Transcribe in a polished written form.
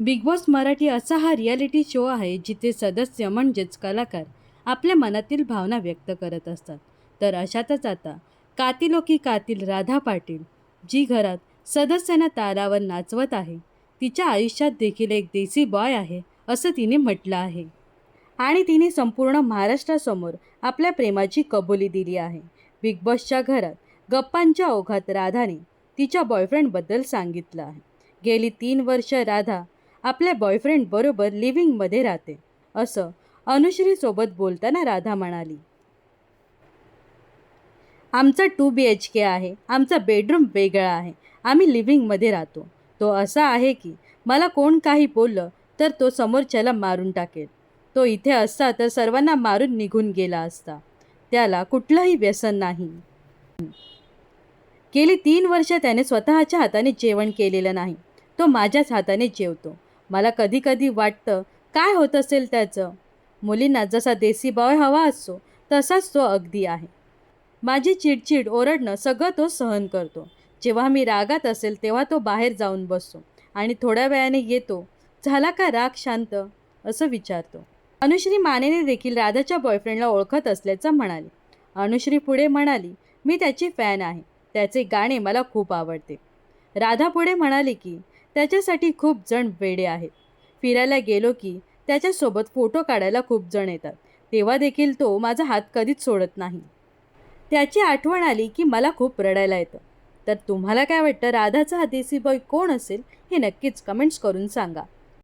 Big boss Marathi असा हा reality show आहे जिथे सदस्य म्हणजेच कलाकार आपल्या मनातील भावना व्यक्त करत असतात. तर अशातच आता कातिलो की कातिल राधा पाटील, जी घरात सदस्यांना तारावर नाचवत आहे, तिच्या आयुष्यात देखील एक देसी बॉय आहे असं तिने म्हटलं आहे. आणि तिने संपूर्ण महाराष्ट्रासमोर आपल्या प्रेमाची कबुली दिली आहे. बिग बॉसच्या घरात गप्पांच्या ओघात राधाने तिच्या बॉयफ्रेंडबद्दल सांगितलं आहे. गेली 3 वर्ष राधा आपल्या बॉयफ्रेंडबरोबर लिव्हिंगमध्ये राहते असं अनुश्रीसोबत बोलताना राधा म्हणाली. आमचा 2 BHK आहे. आमचा बेडरूम वेगळा आहे. आम्ही लिव्हिंगमध्ये राहतो. तो असा आहे की मला कोण काही बोललं तर तो समोरच्याला मारून टाकेल. तो इथे असता तर सर्वांना मारून निघून गेला असता. त्याला कुठलंही व्यसन नाही. गेली 3 वर्ष त्याने स्वतःच्या हाताने जेवण केलेलं नाही. तो माझ्याच हाताने जेवतो. मला कधी कधी वाटतं काय होत असेल त्याचं. मुलींना जसा देसी बॉय हवा असतो तसाच तो अगदी आहे. माझी चिडचिड ओरडणं सगळं तो सहन करतो. जेव्हा मी रागात असेल तेव्हा तो बाहेर जाऊन बसतो आणि थोड्या वेळाने येतो. झाला का राग शांत असं विचारतो. अनुश्री मानेने देखील राधाच्या बॉयफ्रेंडला ओळखत असल्याचं म्हणाली. अनुश्री पुढे म्हणाली, मी त्याची फॅन आहे. त्याचे गाणे मला खूप आवडते. राधा पुढे म्हणाली की त्याच्यासाठी खूप जण वेडे आहेत. फिरायला गेलो की त्याच्यासोबत फोटो काढायला खूप जण येतात. तेव्हा देखील तो माझा हात कधीच सोडत नाही. त्याची आठवण आली की मला खूप रडायला येतं. तर तुम्हाला काय वाटतं, राधाचा हा देसी बॉय कोण असेल हे नक्कीच कमेंट्स करून सांगा.